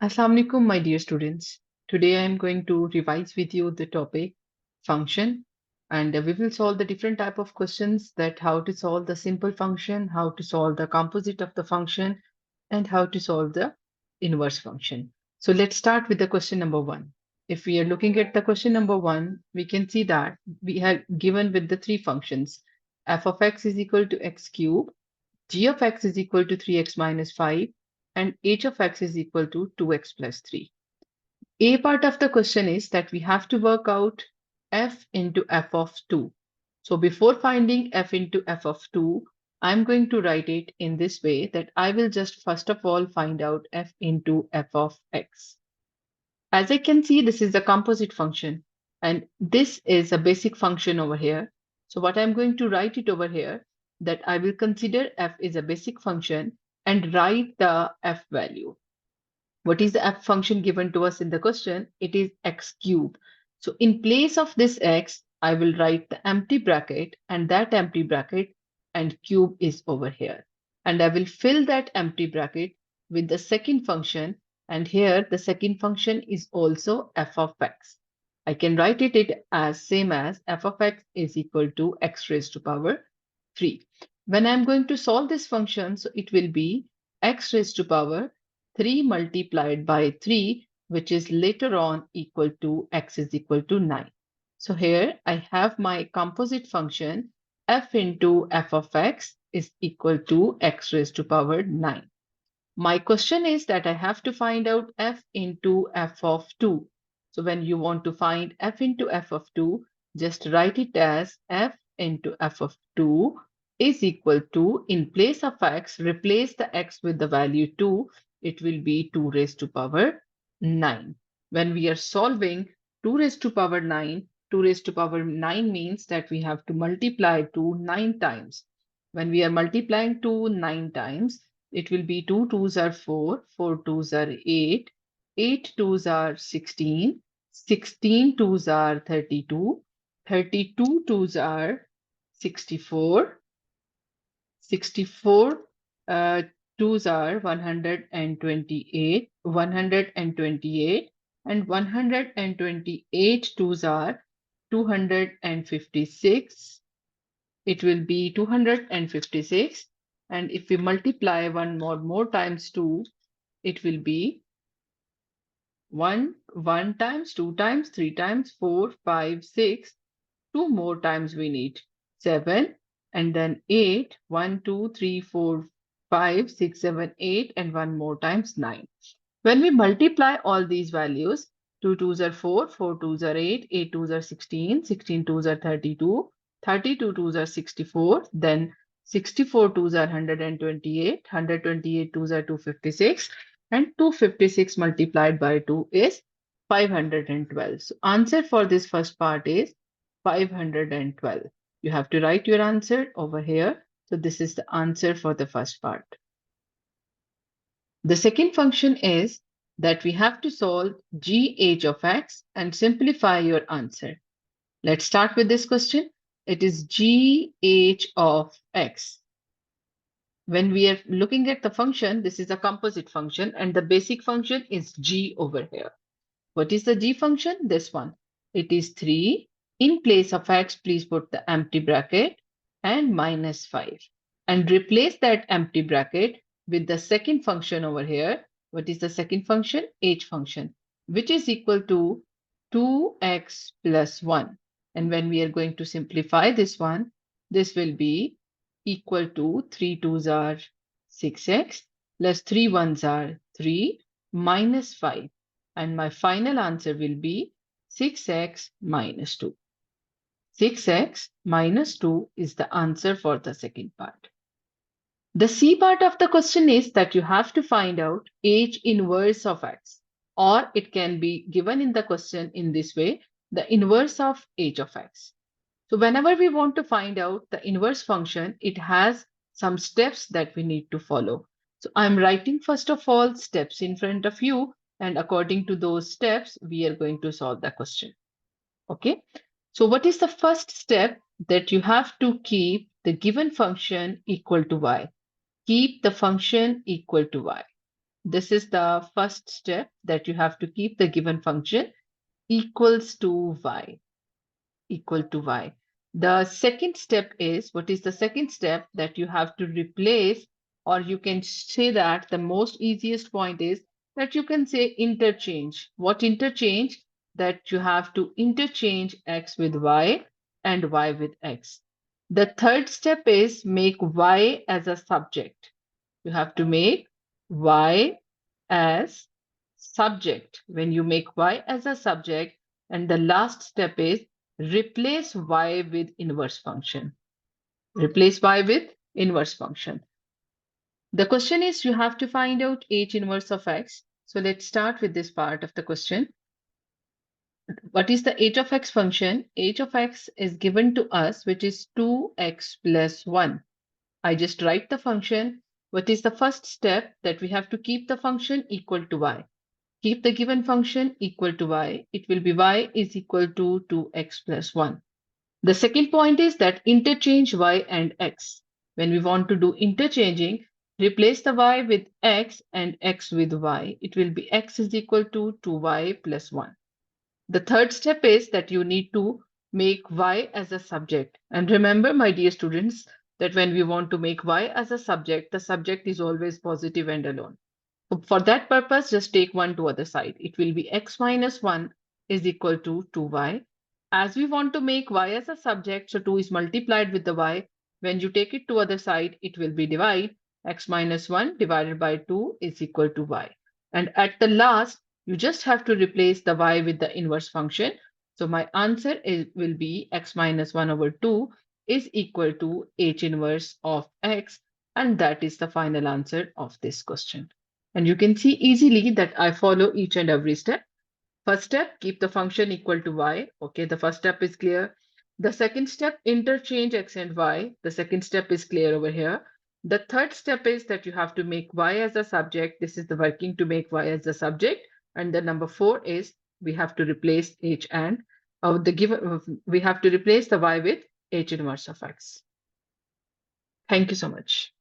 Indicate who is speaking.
Speaker 1: Assalamu alaikum, my dear students. Today I am going to revise with you the topic function, and we will solve the different type of questions, that how to solve the simple function, how to solve the composite of the function, and how to solve the inverse function. So let's start with the question number one. If we are looking at the question number one, we can see that we have given with the three functions. F of x is equal to x cube, g of x is equal to 3x minus 5, and h of x is equal to 2x plus 3. A part of the question is that we have to work out f into f of 2. So before finding f into f of 2, I'm going to write it in this way, that I will just first of all find out f into f of x. As I can see, this is a composite function, and this is a basic function over here. So what I'm going to write it over here, that I will consider f is a basic function and write the f value. What is the f function given to us in the question? It is x cube. So in place of this x, I will write the empty bracket, and that empty bracket and cube is over here. And I will fill that empty bracket with the second function. And here the second function is also f of x. I can write it as same as f of x is equal to x raised to power 3. When I'm going to solve this function, so it will be x raised to power 3 multiplied by 3, which is later on equal to x is equal to 9. So here I have my composite function f into f of x is equal to x raised to power 9. My question is that I have to find out f into f of 2. So when you want to find f into f of 2, just write it as f into f of 2 is equal to, in place of x, replace the x with the value 2. It will be 2 raised to power 9. When we are solving 2 raised to power 9, 2 raised to power 9 means that we have to multiply 2 9 times. When we are multiplying 2 9 times, it will be 2 2s are 4, 4 2s are 8, 8 2s are 16, 16 2s are 32, 32 2s are 64, 64 twos are 128, 128, and 128 twos are 256. It will be 256. And if we multiply one more times 2, it will be 1 times, 2 times, 3 times, 4, 5, 6. 2 more times we need 7, and then 8, 1, 2, 3, 4, 5, 6, 7, 8, and one more times 9. When we multiply all these values, 2 twos are 4, 4 twos are 8, 8 twos are 16, 16 twos are 32, 32 twos are 64, then 64 twos are 128, 128 twos are 256, and 256 multiplied by 2 is 512. So answer for this first part is 512. You have to write your answer over here. So this is the answer for the first part. The second function is that we have to solve gh of x and simplify your answer. Let's start with this question. It is gh of x. When we are looking at the function, this is a composite function, and the basic function is g over here. What is the g function? This one. It is 3. In place of x, please put the empty bracket and minus 5. And replace that empty bracket with the second function over here. What is the second function? H function, which is equal to 2x plus 1. And when we are going to simplify this one, this will be equal to 3 2s are 6x plus 3 1s are 3 minus 5. And my final answer will be 6x minus 2. 6x minus 2 is the answer for the second part. The C part of the question is that you have to find out h inverse of x, or it can be given in the question in this way, the inverse of h of x. So whenever we want to find out the inverse function, it has some steps that we need to follow. So I'm writing first of all steps in front of you, and according to those steps, we are going to solve the question. Okay. So what is the first step? That you have to keep the given function equal to y. Keep the function equal to y. This is the first step, that you have to keep the given function equals to y, equal to y. The second step is, what is the second step? That you have to replace, or you can say that the most easiest point is that you can say interchange. What interchange? That you have to interchange x with y and y with x. The third step is make y as a subject. You have to make y as subject. When you make y as a subject, and the last step is replace y with inverse function. Replace y with inverse function. The question is, you have to find out h inverse of x. So let's start with this part of the question. What is the h of x function? H of x is given to us, which is 2x plus 1. I just write the function. What is the first step? That we have to keep the function equal to y. Keep the given function equal to y. It will be y is equal to 2x plus 1. The second point is that interchange y and x. When we want to do interchanging, replace the y with x and x with y. It will be x is equal to 2y plus 1. The third step is that you need to make y as a subject. And remember, my dear students, that when we want to make y as a subject, the subject is always positive and alone. For that purpose, just take 1 to other side. It will be x minus 1 is equal to 2y. As we want to make y as a subject, so 2 is multiplied with the y. When you take it to other side, it will be divide. X minus 1 divided by 2 is equal to y. And at the last, you just have to replace the y with the inverse function. So my answer will be x minus 1 over 2 is equal to h inverse of x. And that is the final answer of this question. And you can see easily that I follow each and every step. First step, keep the function equal to y. Okay, the first step is clear. The second step, interchange x and y. The second step is clear over here. The third step is that you have to make y as a subject. This is the working to make y as a subject. And the number 4 is we have to replace h and we have to replace the y with h inverse of x. Thank you so much.